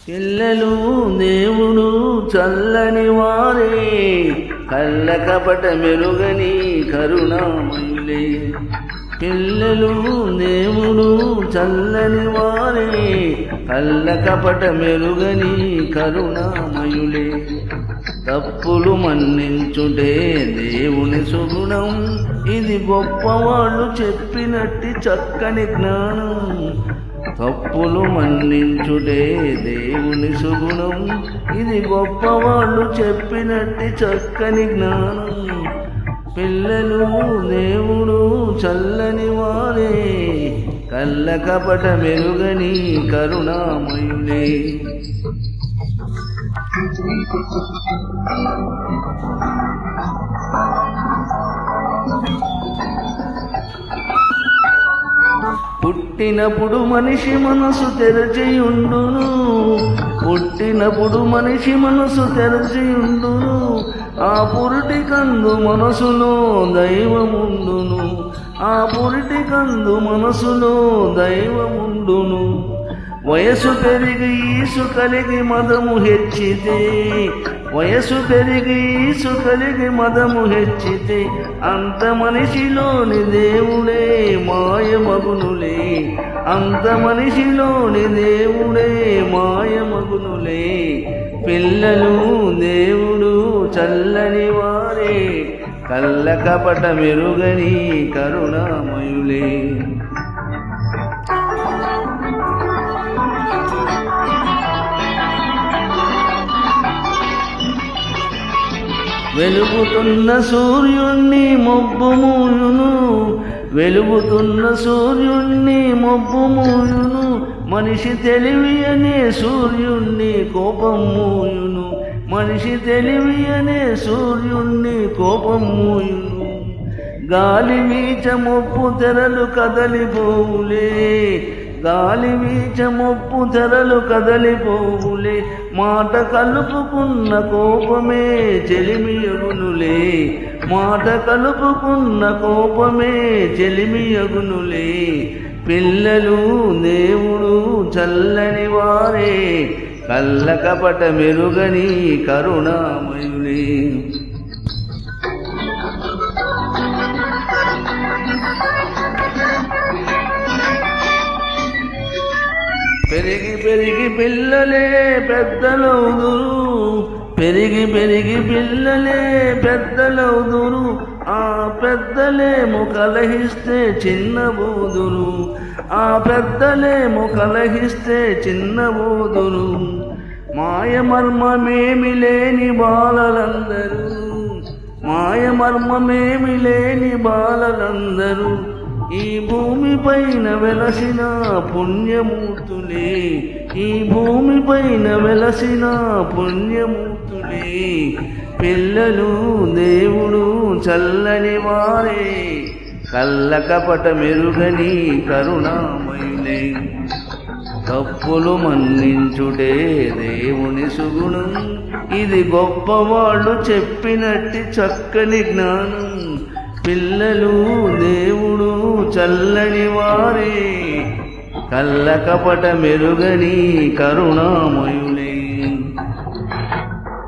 పిల్లలు దేవుడు చల్లని వారే, కళ్ళ కపట మెరుగని కరుణామయులే. పిల్లలు దేవుడు చల్లని వారే, కళ్ళ కపట మెరుగని కరుణామయులే. తప్పులు మన్నించుటే దేవుని సుగుణం, ఇది గొప్పవాళ్ళు చెప్పినట్టి చక్కని జ్ఞానం. తప్పులు మన్నించుటే దేవుని సుగుణం, ఇది గొప్పవాళ్ళు చెప్పినట్టి చక్కని జ్ఞానం. పిల్లలు దేవుడు చల్లని వారే, కళ్ళ కపట మెరుగని కరుణామయులే. పుట్టినప్పుడు మనిషి మనసు తెరచియుండును, పుట్టినప్పుడు మనిషి మనసు తెరచియుండును. ఆ పురిటి కందు మనసులో దైవముండును, ఆ పురిటి కందు మనసులో దైవముండును. వయసు పెరిగి ఈసు కలిగి మదము హెచ్చితే, వయసు పెరిగి ఈసు కలిగి మదము హెచ్చితే, అంత మనిషిలోని దేవుడే మాయమగునులే, అంత మనిషిలోని దేవుడే మాయమగునులే. పిల్లలు దేవుడు చల్లని వారే, కళ్ళ కపట మెరుగని కరుణామయులే. వెలుగుతున్న సూర్యుణ్ణి మబ్బు మూయును, వెలుగుతున్న సూర్యుణ్ణి మబ్బు మూయును. మనిషి తెలివి అనే సూర్యుణ్ణి కోపం మూయును, మనిషి తెలివి అనే సూర్యుణ్ణి కోపం మూయును. గాలి వీచ మొప్పు తెరలు కదలిపోవులే, గాలి వీచ మొప్పు తెరలు కదలిపోవులే. మాట కలుపుకున్న కోపమే చెలిమియగునులే, మాట కలుపుకున్న కోపమే చెలిమియగునులే. పిల్లలు దేవుడు చల్లని వారే, కళ్ళ కపట మెరుగని కరుణామయులే. పెరిగి పెరిగి పిల్లలే పెద్దలవుదురు, పెరిగి పెరిగి పిల్లలే పెద్దలవుదురు. ఆ పెద్దలేమో కలహిస్తే చిన్నబోదురు, ఆ పెద్దలేమో కలహిస్తే చిన్నబోదురు. మాయమర్మమేమి లేని బాలలందరూ, మాయమర్మమేమి లేని బాలలందరూ. ఈ భూమి పైన వెలసిన పుణ్యమూర్తులే, ఈ భూమి పైన వెలసిన పుణ్యమూర్తులే. పిల్లలు దేవుడు చల్లని వారే, కళ్ళ కపట మెరుగని కరుణామయులే. తప్పులు మన్నించుటే దేవుని సుగుణం, ఇది గొప్పవాళ్ళు చెప్పినట్టి చక్కని జ్ఞానం. పిల్లలు దేవుడు చల్లని వారే, కళ్ళ కపట మెరుగని కరుణామయులే.